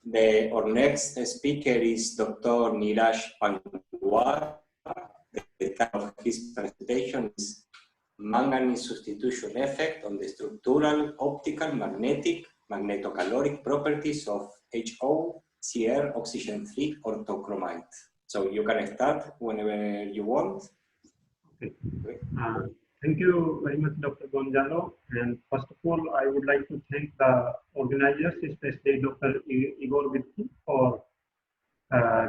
Our next speaker is Dr. Niraj Pangwar. The title of his presentation is Manganese Substitution Effect on the Structural, Optical, Magnetic, Magnetocaloric Properties of HOCr oxygen-3 orthochromite. So you can start whenever you want. Okay. Thank you very much, Dr. Gonzalo. And first of all, I would like to thank the organizers, especially Dr. Igor Vitki, for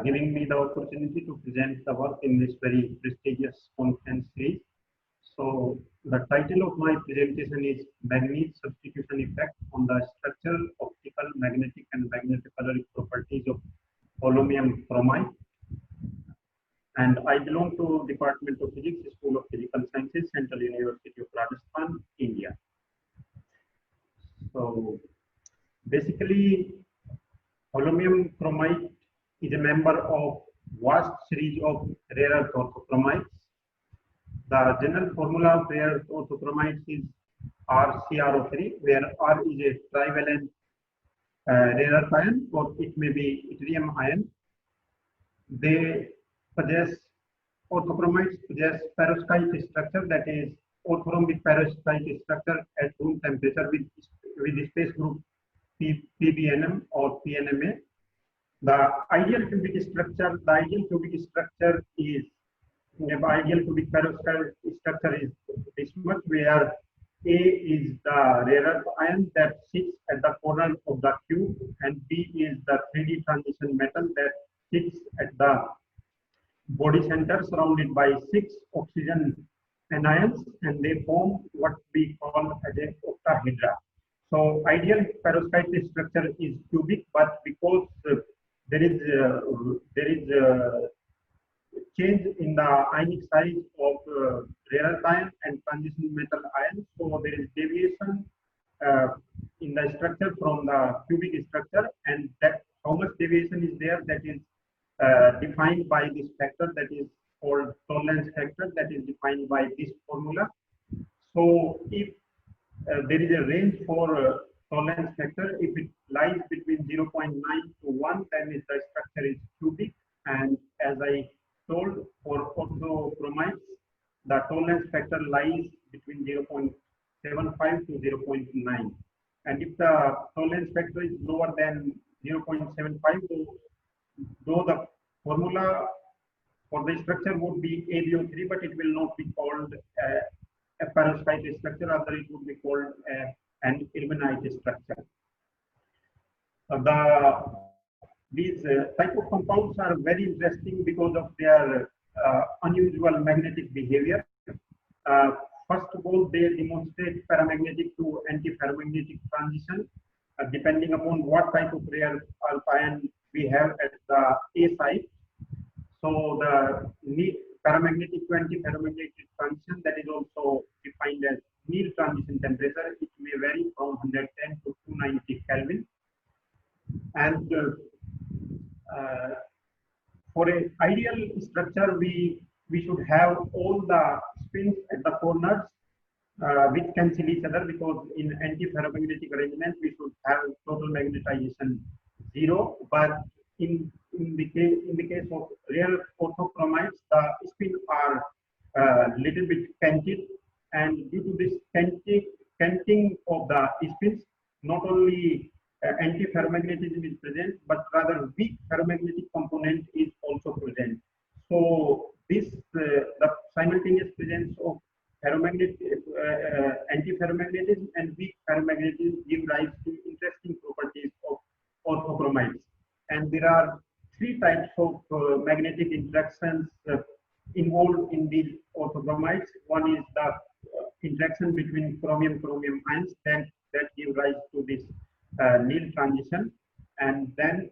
giving me the opportunity to present the work in this very prestigious conference series. So the title of my presentation is Manganese Substitution Effect on the Structural, Optical, Magnetic and Magnetocaloric Properties of Holmium Chromite. And I belong to Department of Physics, School of Physical Sciences, Central University of Rajasthan, India. So basically, holmium chromite is a member of vast series of rare earth orthochromites. The general formula of rare earth orthochromites is RCrO3, where R is a trivalent rare earth ion, or it may be yttrium ion. Orthochromites possess perovskite structure, that is orthorhombic perovskite structure at room temperature with space group PBNM or PNMA. The ideal cubic structure is the ideal cubic perovskite structure is this much, where A is the rare earth ion that sits at the corner of the cube, and B is the 3D transition metal that sits at the body center, surrounded by 6 oxygen anions, and they form what we call as an octahedra. So ideal perovskite structure is cubic, but because there is change in the ionic size of rare earth ion and transition metal ion, so there is deviation in the structure from the cubic structure, and that how much deviation is there, that is defined by this factor that is called tolerance factor, that is defined by this formula. So if there is a range for tolerance factor, if it lies between 0.9 to 1, then the structure is cubic, and as I told, for orthochromites, the tolerance factor lies between 0.75 to 0.9, and if the tolerance factor is lower than 0.75, though the formula for the structure would be AbO3, but it will not be called a perovskite structure, rather it would be called an ilmenite structure. These type of compounds are very interesting because of their unusual magnetic behavior. First of all, they demonstrate paramagnetic to antiferromagnetic transition, depending upon what type of rare earth ion we have at the A site. So the paramagnetic to antiferromagnetic transition, that is also defined as Neal transition temperature. It may vary from 110 to 290 Kelvin. And for an ideal structure, we should have all the spins at the corners which cancel each other, because in antiferromagnetic arrangement we should have total magnetization 0. But in the case of rare orthochromites, the spins are little bit canted, and due to this canting of the spins, not only antiferromagnetism is present, but rather weak ferromagnetic component is also present. So this the simultaneous presence of antiferromagnetism and weak ferromagnetism give rise to interesting properties of orthochromites. And there are 3 types of magnetic interactions involved in these orthochromites. One is the interaction between chromium-chromium ions that give rise to this Neal transition, and then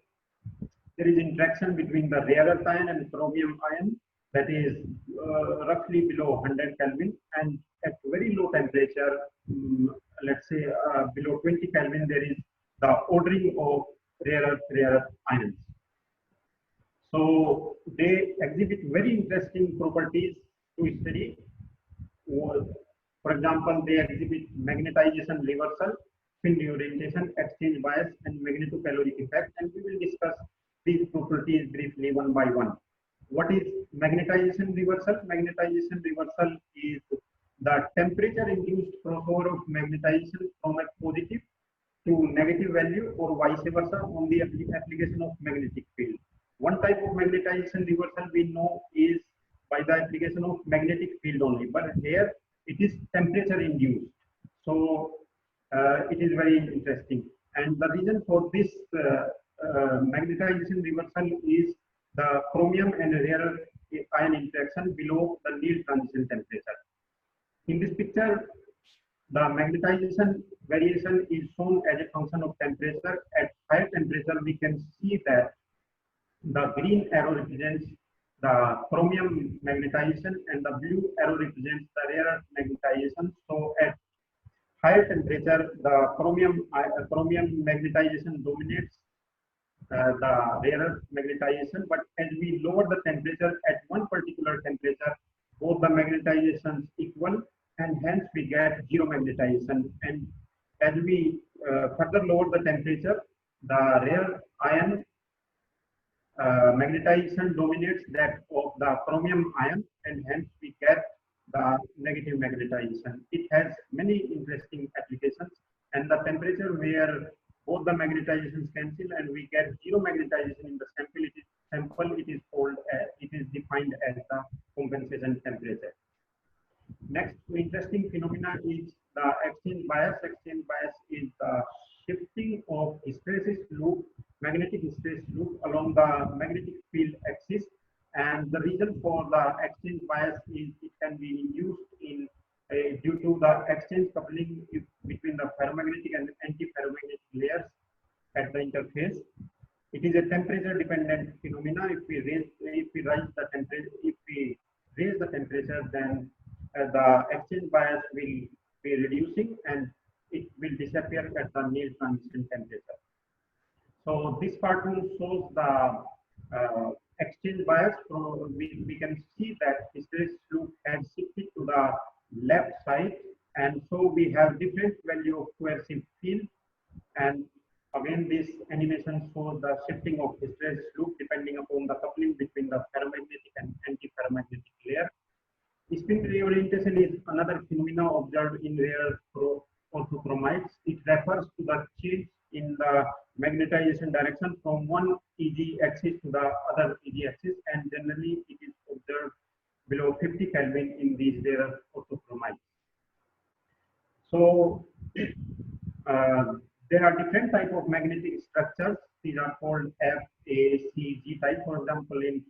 there is interaction between the rare earth ion and chromium ion, that is roughly below 100 Kelvin, and at very low temperature, let's say below 20 Kelvin, there is the ordering of rare earth ions. So they exhibit very interesting properties to study. For example, they exhibit magnetization reversal. spin reorientation, exchange bias, and magnetocaloric effect, and we will discuss these properties briefly one by one. What is magnetization reversal? Magnetization reversal is the temperature-induced crossover of magnetization from a positive to negative value or vice versa on the application of magnetic field. One type of magnetization reversal we know is by the application of magnetic field only, but here it is temperature-induced. So it is very interesting. And the reason for this magnetization reversal is the chromium and rare ion interaction below the Néel transition temperature. In this picture, the magnetization variation is shown as a function of temperature. At higher temperature, we can see that the green arrow represents the chromium magnetization and the blue arrow represents the rare earth magnetization. So at higher temperature, the chromium magnetization dominates the rare earth magnetization, but as we lower the temperature at one particular temperature, both the magnetizations equal, and hence we get zero magnetization. And as we further lower the temperature, the rare ion magnetization dominates that of the chromium ion, and hence we get the negative magnetization. It has many interesting applications, and the temperature where both the magnetizations cancel and we get zero magnetization in the sample, it is called it is defined as the compensation temperature. Next interesting phenomena is the exchange bias. Exchange bias is the shifting of hysteresis loop, magnetic hysteresis loop along the magnetic field axis. And the reason for the exchange bias is it can be induced in due to the exchange coupling between the ferromagnetic and anti-ferromagnetic layers at the interface. It is a temperature-dependent phenomena. If we raise the temperature, then the exchange bias will be reducing and it will disappear at the Néel transition temperature. So this cartoon shows the exchange bias. We can see that hysteresis loop has shifted to the left side, and so we have different value of coercive field. And again, this animation shows the shifting of hysteresis loop depending upon the coupling between the ferromagnetic and anti-ferromagnetic layer. Spin reorientation is another phenomena observed in rare orthochromites. It refers to the change in the magnetization direction from one EG axis to the other EG axis, and generally it is observed below 50 Kelvin in these rare orthochromites. So there are different types of magnetic structures. These are called F, A, C, G type. For example, in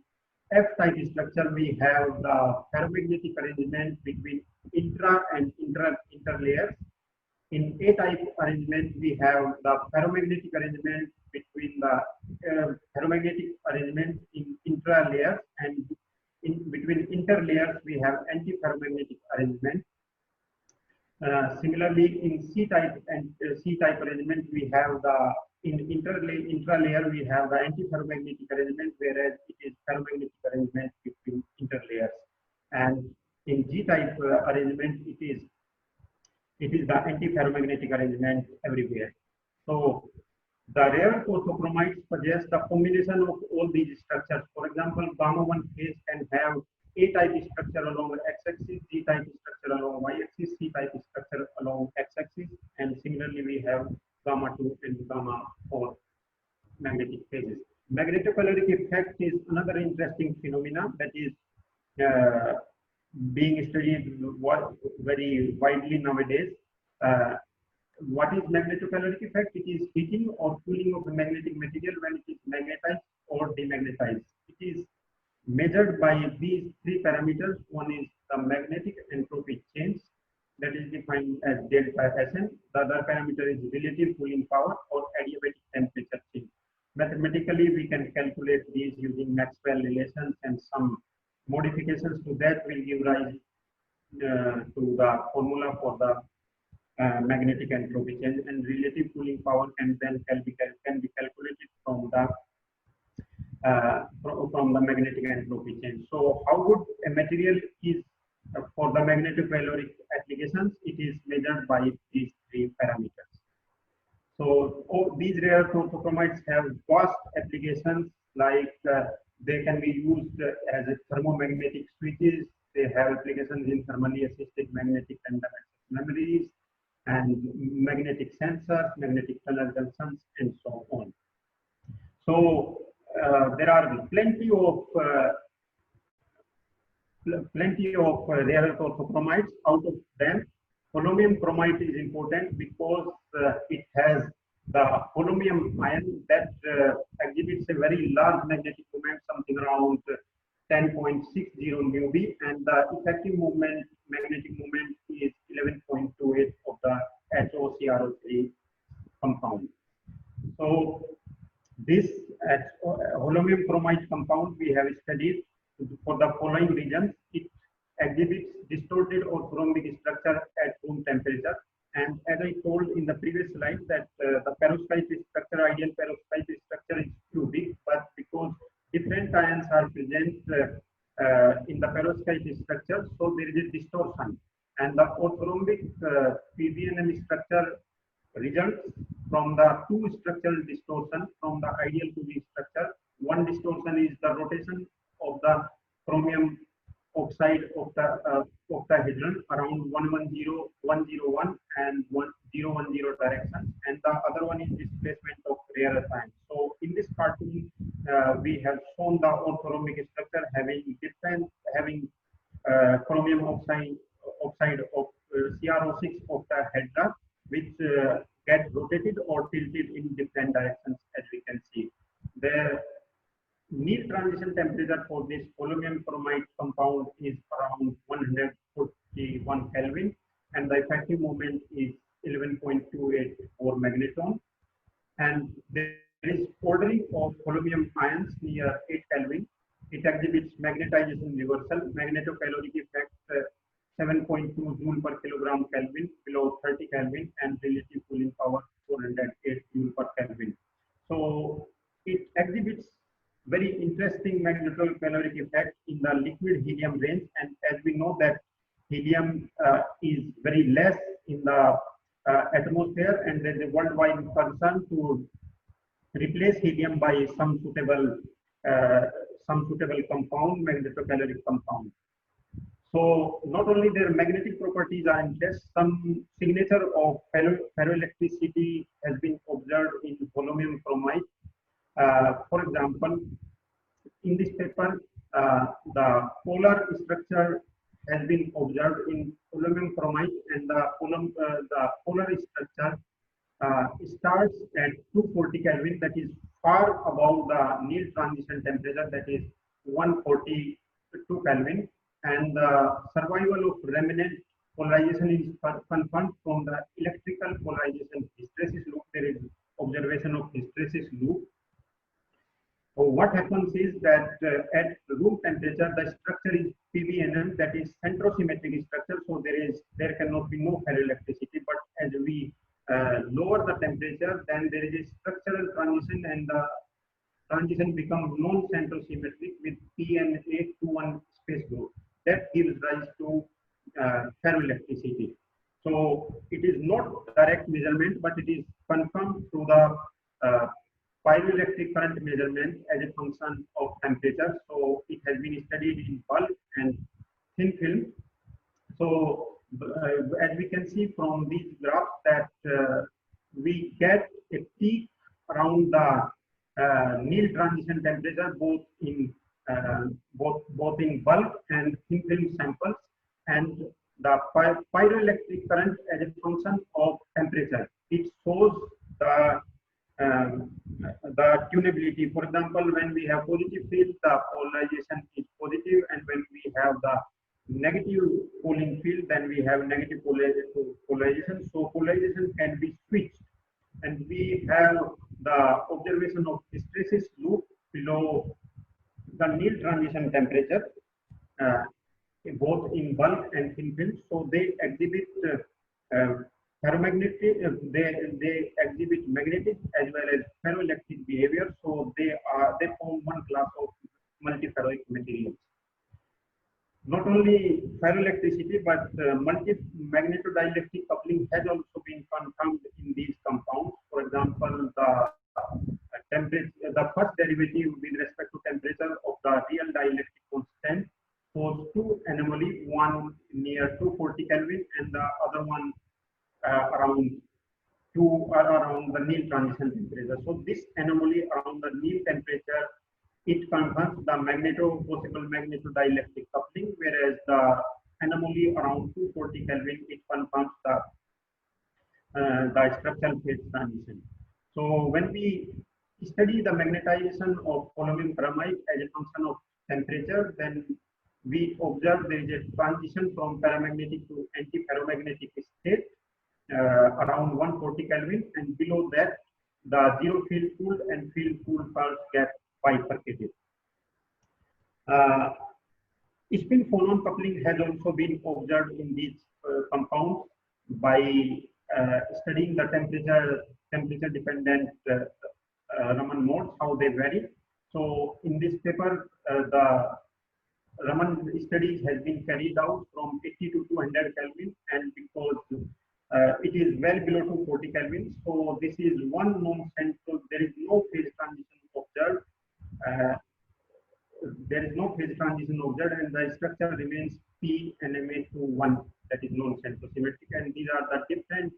F-type structure, we have the ferromagnetic arrangement between intra and interlayers. In A-type arrangement, we have the ferromagnetic arrangement between the ferromagnetic arrangement in intralayers, and in between interlayers, we have anti-ferromagnetic arrangement. Similarly, in C-type and C-type arrangement, we have the intralayer we have the anti-ferromagnetic arrangement, whereas it is ferromagnetic arrangement between interlayers. And in G-type arrangement, it is the anti-ferromagnetic arrangement everywhere. So the rare orthochromites suggest the combination of all these structures. For example, gamma-1 phase can have A-type structure along x-axis, G-type structure along y-axis, C-type structure along x-axis, and similarly we have gamma-2 and gamma-4 magnetic phases. Magnetocaloric effect is another interesting phenomena that is being studied very widely nowadays. What is magnetocaloric effect? It is heating or cooling of the magnetic material when it is magnetized or demagnetized. It is measured by these three parameters. One is the magnetic entropy change, that is defined as delta Sn. The other parameter is relative cooling power or adiabatic temperature change. Mathematically, we can calculate these using Maxwell relations, and some modifications to that will give rise to the formula for the magnetic entropy change, and relative cooling power can be calculated from the magnetic entropy change. So how good a material is for the magnetocaloric applications? It is measured by these three parameters. So these rare earth orthochromites have vast applications, like they can be used as a thermomagnetic switches. They have applications in thermally assisted magnetic tandem access memories and magnetic sensors, magnetic tunnel junctions, and so on. So there are plenty of rare earth orthochromites. Out of them, holmium chromite is important because it has the holmium ion that exhibits a very large magnetic moment, something around 10.60 μb, and the effective magnetic moment is 11.28 of the HOCrO3 compound. So this holmium chromite compound we have studied for the following reasons. It exhibits distorted orthorhombic structure at room temperature. And as I told in the previous slide that the perovskite structure, ideal perovskite structure is cubic, but because different ions are present in the perovskite structure, so there is a distortion. And the orthorhombic PBNM structure results from the two structural distortion from the ideal cubic structure. One distortion is the rotation of the chromium oxide of the octahedron around 110, 101 and 1010 direction, and the other one is displacement of rare earth ions. So in this cartoon, we have shown the orthorhombic structure having chromium oxide of CrO6 octahedra, which get rotated or tilted in different directions, as we can see. The Near transition temperature for this holmium chromite compound is around 141 Kelvin, and the effective moment is 11.28 for magneton. And there is ordering of holmium ions near 8 Kelvin. It exhibits magnetization reversal, magnetocaloric effect 7.2 joule per kilogram Kelvin below 30 Kelvin, and relative cooling power 408 joule per Kelvin. So it exhibits very interesting magnetocaloric effect in the liquid helium range, and as we know that helium is very less in the atmosphere, and there is a worldwide concern to replace helium by some suitable compound, magnetocaloric compound. So not only their magnetic properties are in test, some signature of ferroelectricity has been observed in holmium chromite. For example, in this paper, the polar structure has been observed in holmium chromite, and the polar structure starts at 240 Kelvin, that is far above the Near transition temperature, that is 142 Kelvin, and the survival of remnant polarization is confirmed from the electrical polarization hysteresis loop. There is observation of hysteresis loop. So what happens is that at room temperature, the structure is PBNM, that is centrosymmetric structure. So there cannot be no ferroelectricity. But as we lower the temperature, then there is a structural transition, and the transition becomes non-centrosymmetric with PNA21 space group. That gives rise to ferroelectricity. So it is not direct measurement, but it is confirmed through the pyroelectric current measurement as a function of temperature. So it has been studied in bulk and thin film. So as we can see from these graphs that we get a peak around the Near transition temperature both in bulk and thin film samples, and the pyroelectric current as a function of temperature. It shows the tunability. For example, when we have positive field, the polarization is positive, and when we have the negative cooling field, then we have negative polarization. So polarization can be switched, and we have the observation of hysteresis loop below the Near transition temperature, both in bulk and thin film. So they exhibit ferromagnetic, they exhibit magnetic as well as ferroelectric behavior. So they form one class of multiferroic materials. Not only ferroelectricity, but multi-magnetodielectric coupling has also been confirmed in these compounds. For example, the first derivative with respect to temperature of the real dielectric constant shows two anomaly, one near 240 Kelvin and the other one around the nil transition temperature. So this anomaly around the nil temperature, it confirms the possible magneto-dielectric coupling, whereas the anomaly around 240 Kelvin, it confirms the structural phase transition. So when we study the magnetization of polonium bromide as a function of temperature, then we observe there is a transition from paramagnetic to antiferromagnetic state around 140 Kelvin, and below that the zero field cooled and field cooled pulse get bifurcated. Spin phonon coupling has also been observed in these compounds by studying the temperature dependent Raman modes, how they vary. So in this paper, the Raman studies has been carried out from 80 to 200 Kelvin, and because it is well below 240 Kelvin, so this is one known central. There is no phase transition observed. There is no phase transition observed, and the structure remains P NMA to 1, that is non-centrosymmetric, and these are the different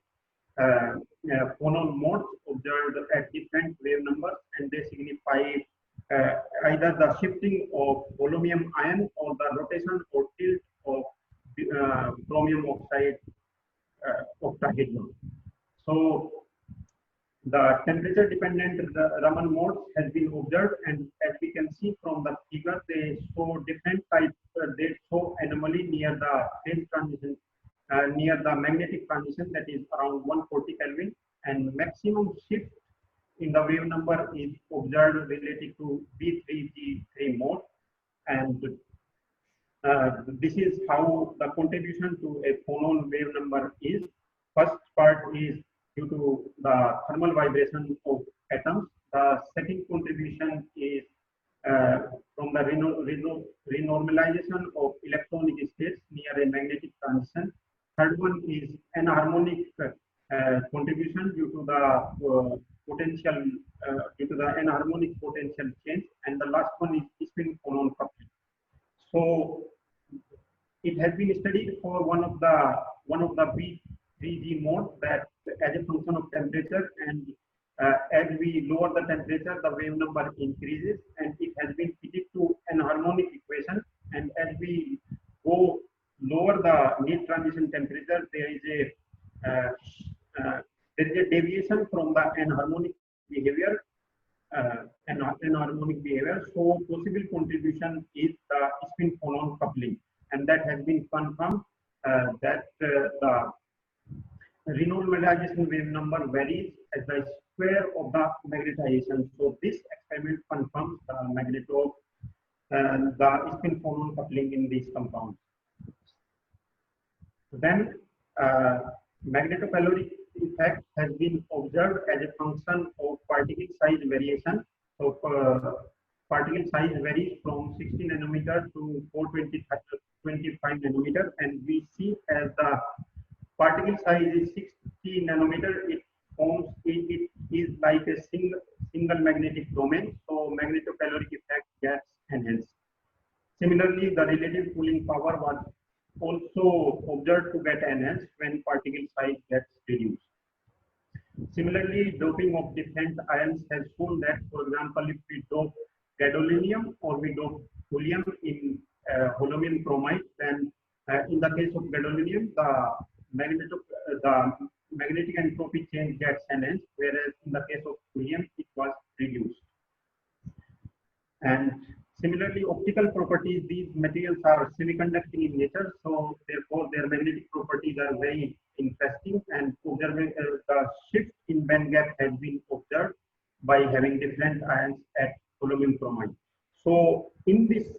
phonon modes observed at different wave numbers, and they signify either the shifting of polonium ion or the rotation or tilt of chromium oxide octahedron. So the temperature dependent Raman modes has been observed, and as we can see from the figure, they show different types. They show anomaly near the phase transition, near the magnetic transition, that is around 140 Kelvin, and maximum shift in the wave number is observed related to B3G3 mode, and this is how the contribution to a phonon wave number is. First part is due to the thermal vibration of atoms. The second contribution is from the renormalization of electronic states near a magnetic transition. Third one is anharmonic contribution due to the potential, due to the anharmonic potential change, and the last one is spin phonon coupling. So it has been studied for one of the B3G mode, that as a function of temperature, and as we lower the temperature, the wave number increases, and it has been fitted to an harmonic equation. And as we go lower the nil transition temperature, there is a deviation from the anharmonic behavior. Anharmonic behavior. So possible contribution is the spin phonon coupling, and that has been confirmed that the renormalization wave number varies as the square of the magnetization. So this experiment confirms the the spin phonon coupling in these compounds. Then magnetocaloric effect has been observed as a function of particle size variation. So particle size varies from 60 nanometer to 425 nanometer, and we see as the particle size is 60 nanometer, it is like a single magnetic domain, so magnetocaloric effect gets enhanced. Similarly, the relative cooling power was also observed to get enhanced when particle size gets reduced. Similarly, doping of different ions has shown that, for example, if we dope gadolinium or we dope thulium in holmium bromide, then in the case of gadolinium, the magnetic entropy change gets enhanced, whereas in the case of thulium, it was reduced. And similarly, optical properties, these materials are semiconducting in nature, so therefore their magnetic properties are very interesting, and the shift in band gap has been observed by having different ions at holmium bromide. So in this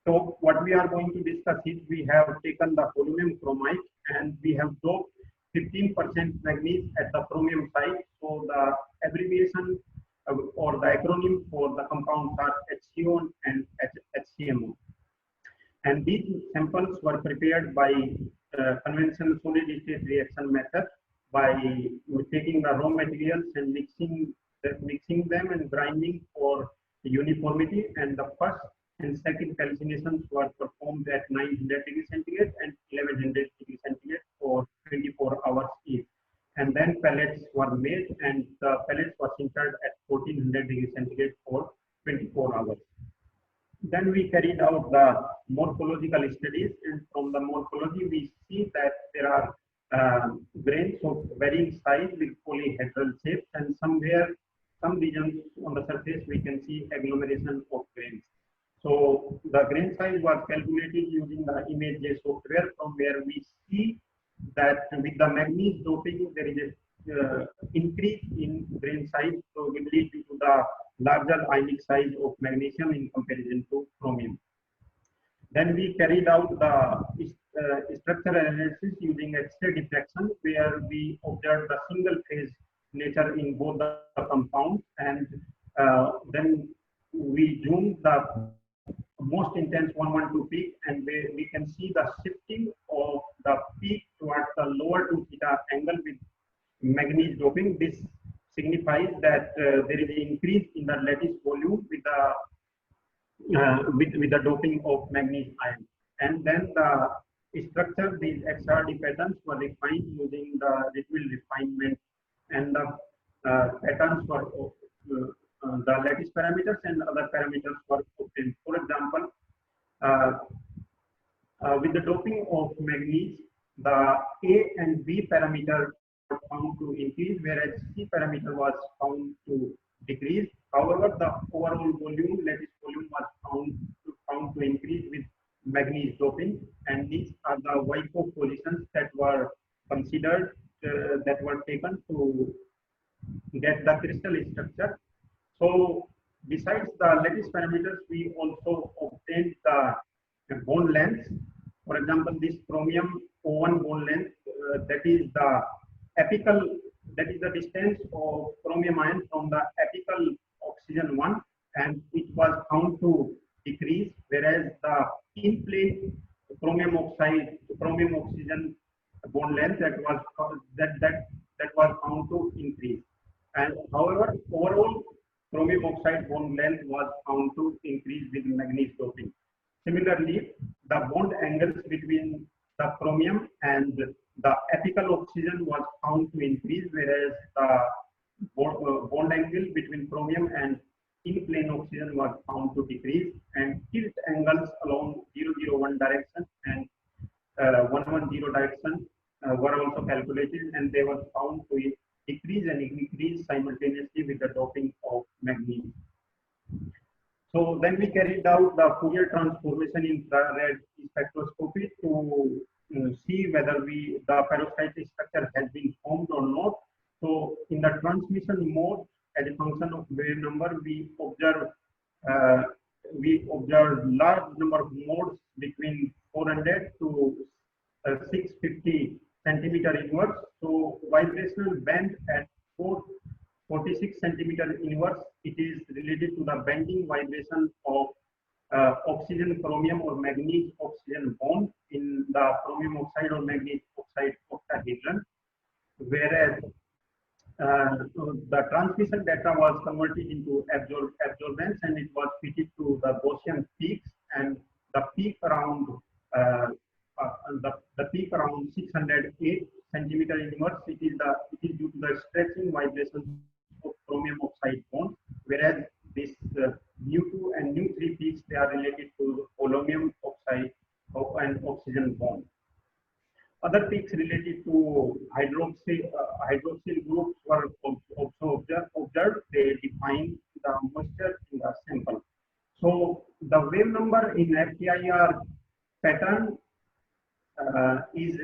talk, what we are going to discuss is we have taken the holmium bromide and we have doped 15% manganese at the chromium side. So the abbreviation or the acronym for the compounds are HCO and HCMO. And these samples were prepared by conventional solid state reaction method by taking the raw materials and mixing them and grinding for uniformity. And the first and second calcinations were performed at 900 degrees centigrade and 1100 degrees centigrade for 24 hours each. And then pellets were made, and the pellets were sintered at 1400 degrees centigrade for 24 hours. Then we carried out the morphological studies, and from the morphology we see that there are grains of varying size with polyhedral shapes, and some regions on the surface we can see agglomeration of grains. So the grain size was calculated using the ImageJ software, from where we see that with the manganese doping there is a increase in grain size, probably due to the larger ionic size of magnesium in comparison to chromium. Then we carried out the structural analysis using X-ray diffraction, where we observed the single phase nature in both the compounds, and then we zoomed the most intense 112 peak, and we can see the shifting of the peak towards the lower 2 theta angle with manganese doping. This signifies that there is an increase in the lattice volume with the doping of manganese ion. And then the structure, these XRD patterns were refined using the Ritchfield refinement, and the patterns were the lattice parameters and other parameters were obtained. For example, with the doping of manganese, the A and B parameter were found to increase, whereas C parameter was found to decrease. However, the overall volume, lattice volume, was found to increase with manganese doping, and these are the Wyckoff positions that were considered, that were taken to get the crystal structure. So besides the lattice parameters, we also obtained the bond length. For example, this chromium O1 bond length, that is the apical, that is the distance of chromium ion from the apical oxygen 1, and it was found to decrease, whereas the in plane chromium oxygen bond length that was found to increase. And however, overall chromium oxide bond length was found to increase with manganese doping. Similarly, the bond angles between the chromium and the apical oxygen was found to increase, whereas the bond angle between chromium and in plane oxygen was found to decrease, and tilt angles along 001 direction and 110 direction were also calculated, and they were found to decrease and increase simultaneously with the doping of manganese. So then we carried out the Fourier transformation in infrared spectroscopy to see whether the perovskite structure has been formed or not. So in the transmission mode, as a function of wave number, we observe large number of modes between 400 to 650 centimeter inwards. So vibrational band at 446 centimeter inwards, it is related to the bending vibration of oxygen chromium or manganese oxygen bond in the chromium oxide or manganese oxide octahedron, whereas the transmission data was converted into absorbance, and it was fitted to the Gaussian peaks, and the peak around the peak around 608 centimeter inwards. It is due to the stretching vibration of chromium oxide bond, whereas this nu2 and nu3 peaks, they are related to polonium oxide and oxygen bond. Other peaks related to hydroxyl groups were also observed. They define the moisture in the sample. So the wave number in FTIR pattern is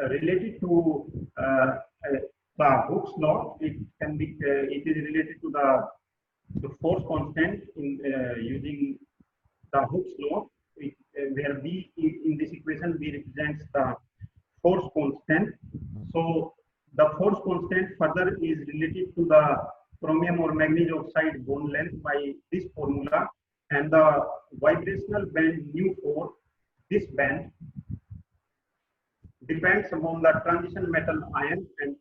related to the Hooke's law. It is related to the force constant in using the Hooke's law, where V in this equation V represents the force constant. So the force constant further is related to the chromium or manganese oxide bond length by this formula, and the vibrational band nu4, this band depends upon the transition metal ion, and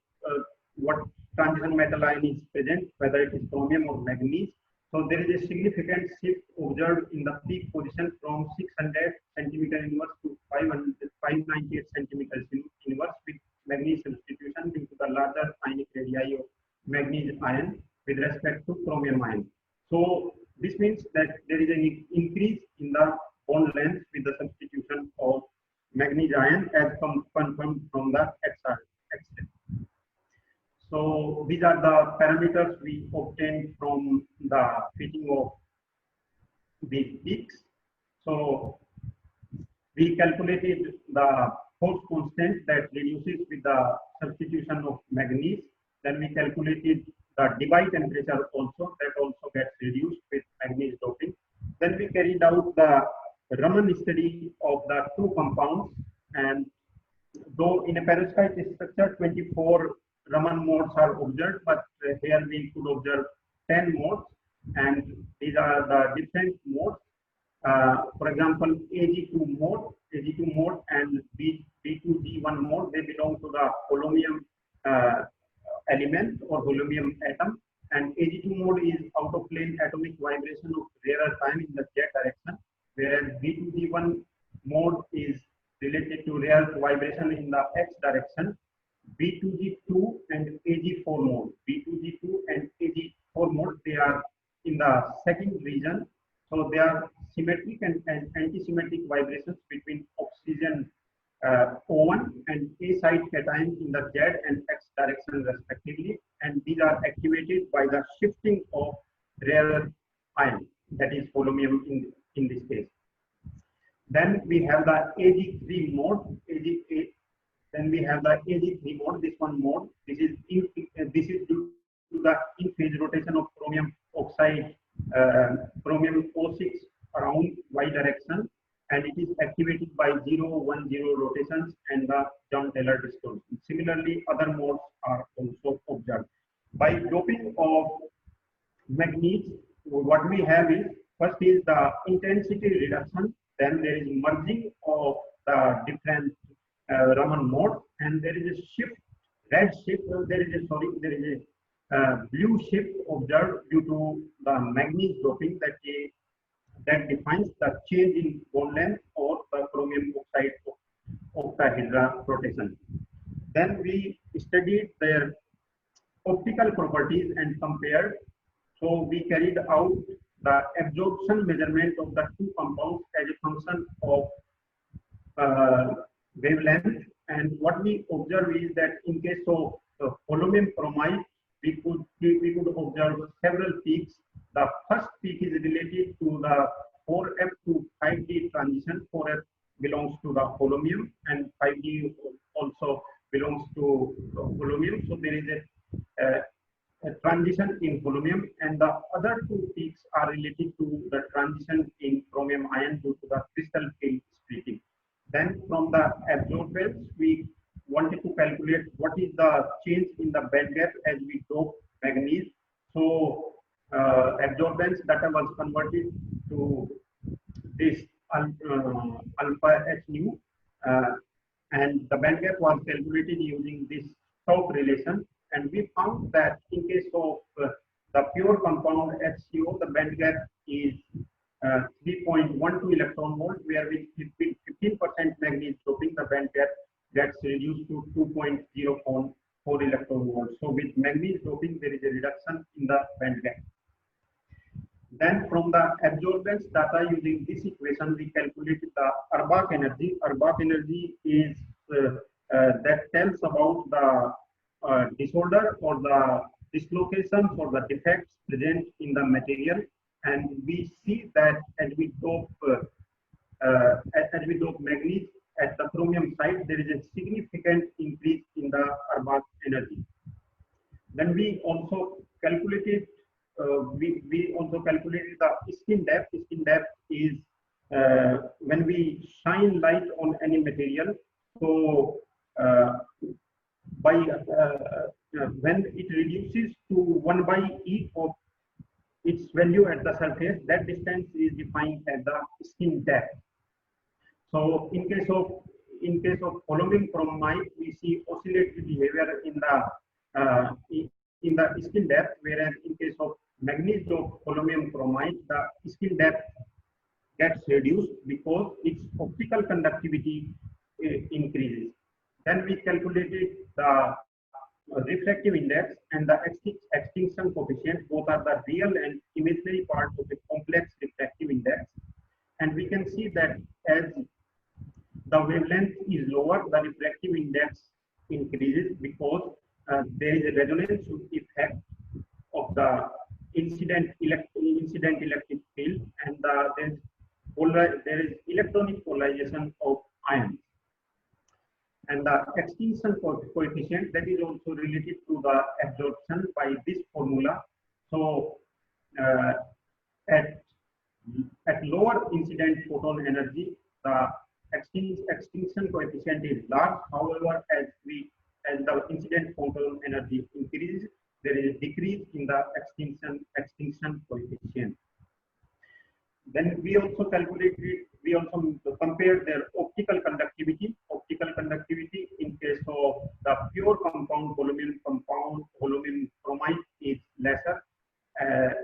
what transition metal ion is present, whether it is chromium or manganese. So there is a significant shift observed in the peak position from 600 centimeter inverse to 598 centimeters inverse with manganese substitution due to the larger ionic radii of manganese ion with respect to chromium ion. So this means that there is an increase in the bond length with the substitution of manganese ion as confirmed from the X-ray. So these are the parameters we obtained from the fitting of these peaks. So we calculated the force constant that reduces with the substitution of manganese. Then we calculated the Debye temperature also, that also gets reduced with manganese doping. Then we carried out the Raman study of the two compounds, and though in a perovskite structure 24 Raman modes are observed, but here we could observe 10 modes, and these are the different modes. For example, Ag2 mode and B2G1 mode, they belong to the holmium element or holmium atom, and Ag2 mode is out of plane atomic vibration of rarer time in the Z direction, whereas B2G1 mode is related to rare vibration in the X direction. B2G2 and Ag4 mode, B2G2 and Ag4 mode, they are in the second region. So they are symmetric and anti-symmetric vibrations between oxygen O1 and A side cations in the Z and X direction respectively, and these are activated by the shifting of rare ion, that is holmium in this case. Then we have the Ag3 mode, then we have the Ag3 mode, this one mode. This is due to the in-phase rotation of chromium oxide, chromium O6 around Y direction, and it is activated by 0-1-0 rotations and the John-Taylor distortion. Similarly, other modes are also observed. By doping of manganese, what we have is, first is the intensity reduction, then there is merging of the different Raman modes, and there is a shift, red shift, there is a blue shift observed due to the manganese doping that defines the change in bond length or the chromium oxide octahedra rotation. Then we studied their optical properties and compared. So we carried out the absorption measurement of the two compounds as a function of wavelength, and what we observe is that in case of holmium bromide, we could observe several peaks. The first peak is related to the 4F to 5D transition. 4F belongs to the holmium and 5D also belongs to holmium. So there is a transition in holmium, and the other two peaks are related to the transition in chromium ion due to the crystal field splitting. Then from the absorbance, we wanted to calculate what is the change in the band gap as we dope manganese. So absorbance data was converted to this alpha H nu, and the band gap was calculated using this Stokes relation, and we found that in case of the pure compound HCO, the band gap is 3.12 electron volt, where with 15% manganese doping, the band gap gets reduced to 2.04 electron volts. So with manganese doping, there is a reduction in the band gap. Then from the absorbance data using this equation, we calculated the Urbach energy. Urbach energy is that tells about the disorder or the dislocations or the defects present in the material, and we see that as we dope manganese at the chromium site, there is a significant increase in the Urbach energy. Then we also calculated the skin depth. Skin depth is when we shine light on any material. So when it reduces to 1/e of its value at the surface, that distance is defined as the skin depth. So in case of holmium bromide, we see oscillatory behavior in the in the skin depth, whereas in case of manganese doped holmium chromite, the skin depth gets reduced because its optical conductivity increases. Then we calculated the refractive index and the extinction coefficient. Both are the real and imaginary part of the complex refractive index. And we can see that as the wavelength is lower, the refractive index increases because there is a resonance effect of the incident electric field, and there is electronic polarization of ions. And the extinction coefficient, that is also related to the absorption by this formula. So at lower incident photon energy, the extinction coefficient is large. However, as the incident photon energy increases, there is a decrease in the extinction coefficient. Then we also compared their optical conductivity. Optical conductivity in case of the pure compound holmium chromite is lesser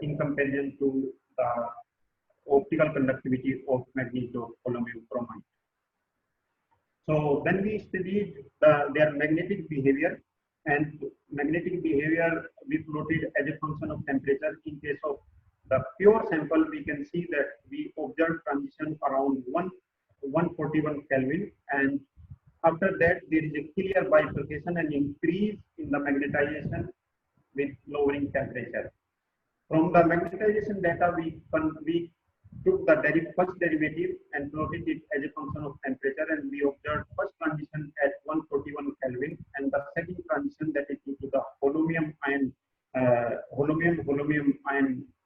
in comparison to the optical conductivity of manganese doped holmium chromite. So then we studied their magnetic behavior, and magnetic behavior we plotted as a function of temperature. In case of the pure sample, we can see that we observed transition around 141 Kelvin, and after that there is a clear bifurcation and increase in the magnetization with lowering temperature. From the magnetization data, we took the first derivative and plotted it as a function of temperature, and we observed first transition at 141 Kelvin, and the second transition, that is due to the holmium ion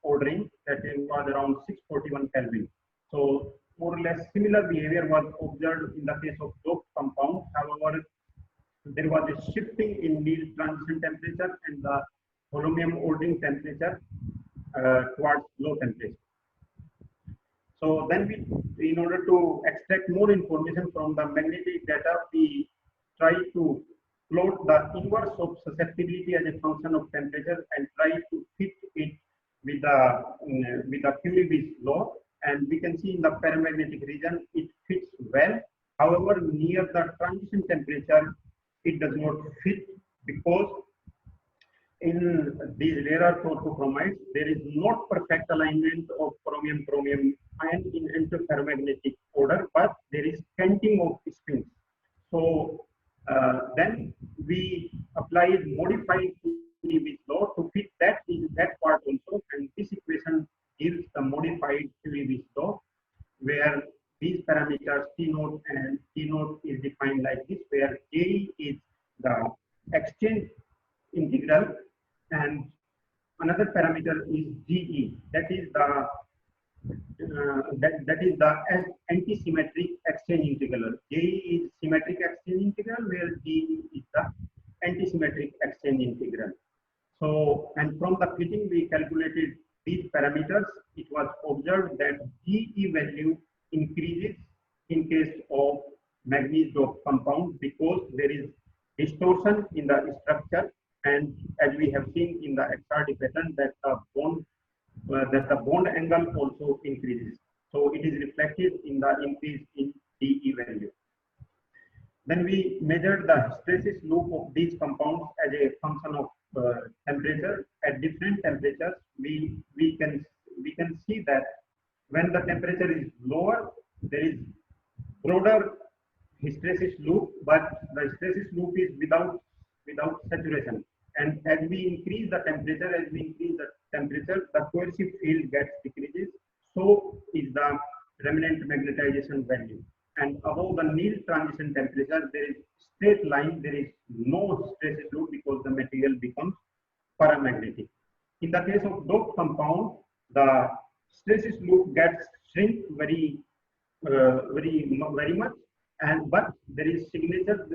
ordering, that was around 641 Kelvin. So more or less similar behavior was observed in the case of doped compound. However, there was a shifting in Neal transition temperature and the holmium ordering temperature towards low temperature. So then in order to extract more information from the magnetic data, we try to plot the inverse of susceptibility as a function of temperature and try to fit it with the Curie law. And we can see in the paramagnetic region it fits well. However, near the transition temperature, it does not fit because in these rare earth orthochromites, there is not perfect alignment of chromium ion in interferromagnetic order, but there is canting of spins. So then we applied modified Curie law to fit that part also, and this equation gives the modified Curie law, where these parameters T0 and T0 is defined like this, where J is the exchange integral, and another parameter is GE, that is the anti-symmetric exchange integral. J is symmetric exchange integral, where GE is the anti-symmetric exchange integral. So, and from the fitting we calculated these parameters. It was observed that GE value increases in case of manganese doped compound because there is distortion in the structure, and as we have seen in the XRD pattern, that the bond angle also increases. So it is reflected in the increase in DE value. Then we measured the hysteresis loop of these compounds as a function of temperature. At different temperatures, we can see that when the temperature is lower, there is broader hysteresis loop, but the hysteresis loop is without saturation. And as we increase the temperature, the coercive field gets decreases. So is the remnant magnetization value. And above the Neal transition temperature, there is straight line. There is no hysteresis loop because the material becomes paramagnetic. In the case of doped compound, the hysteresis loop gets shrink very much, but there is signature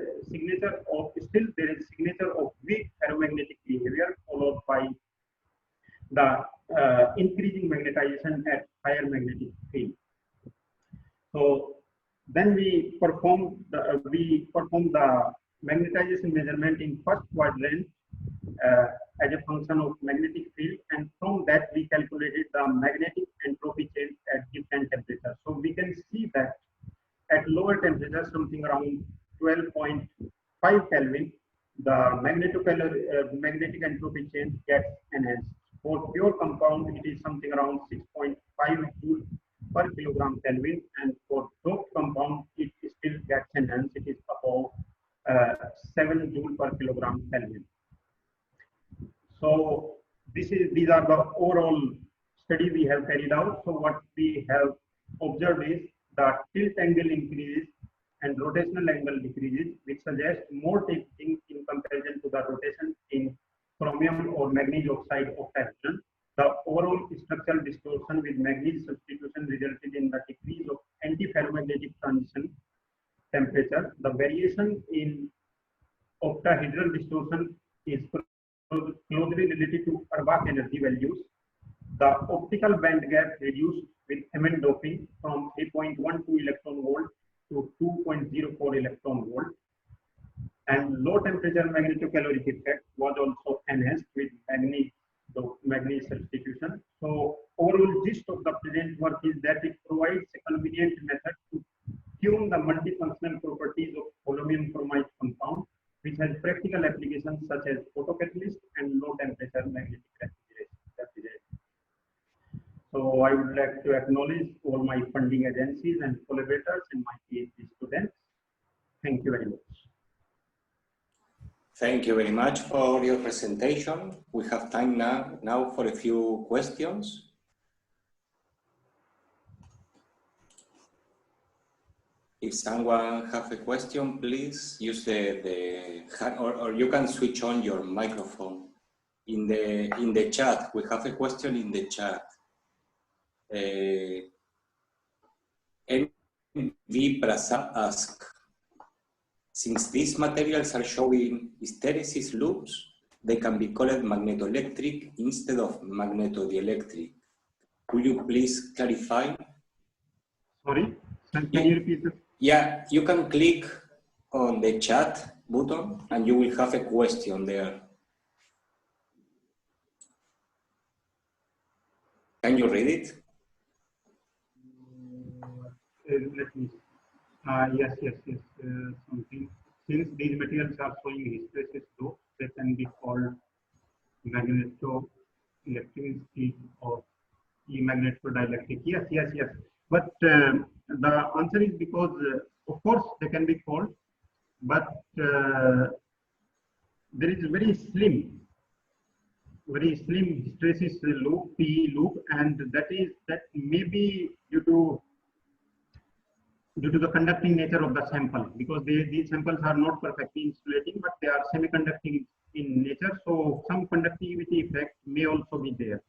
of weak ferromagnetic behavior followed by the increasing magnetization at higher magnetic field. So then we perform the magnetization measurement in first quadrant as a function of magnetic field, and from that we calculated the magnetic entropy change at different temperatures. So we can see that at lower temperatures, something around 12.5 Kelvin, the magnetic entropy change gets enhanced. For pure compound, it is something around 6.5 joule per kilogram Kelvin, and for doped compound, it still gets enhanced. It is above 7 joule per kilogram Kelvin. So these are the overall study we have carried out. So what we have observed is the tilt angle increases and rotational angle decreases, which suggests more tilting in comparison to the rotation in chromium or manganese oxide octahedron. The overall structural distortion with manganese substitution resulted in the decrease of antiferromagnetic transition temperature. The variation in octahedral distortion is closely related to Urbach energy values. The optical band gap reduced with Hammond doping from 3.12 electron volt to 2.04 electron volt. And low temperature magnetocaloric effect was also enhanced with manganese substitution. So overall gist of the present work is that it provides a convenient method to tune the multifunctional properties of holmium chromite compound, which has practical applications such as photocatalyst and low temperature magnetic refrigeration. So I would like to acknowledge all my funding agencies and collaborators and my PhD students. Thank you very much. Thank you very much for your presentation. We have time now for a few questions. If someone has a question, please use the hand, or you can switch on your microphone. In the chat, we have a question in the chat. MV Prasad asks, since these materials are showing hysteresis loops, they can be called magnetoelectric instead of magnetodielectric. Could you please clarify? Sorry, can you repeat this? Yeah, you can click on the chat button and you will have a question there. Can you read it? Let me. Yes. Something. Since these materials are showing hysteresis loop, they can be called magnetoelectric or magnetodielectric. Yes. But the answer is because, of course, they can be called, but there is very slim hysteresis loop, PE loop, and that may be due to the conducting nature of the sample, because these samples are not perfectly insulating, but they are semiconducting in nature. So some conductivity effect may also be there.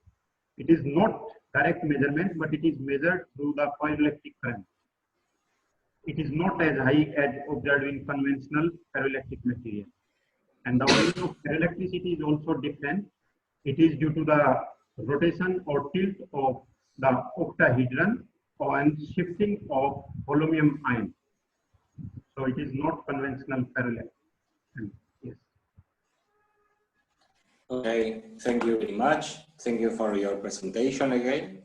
It is not direct measurement, but it is measured through the ferroelectric current. It is not as high as observed in conventional ferroelectric material. And the origin of ferroelectricity is also different. It is due to the rotation or tilt of the octahedron and shifting of holmium ion. So it is not conventional ferroelectric. Yes. Okay, thank you very much. Thank you for your presentation again.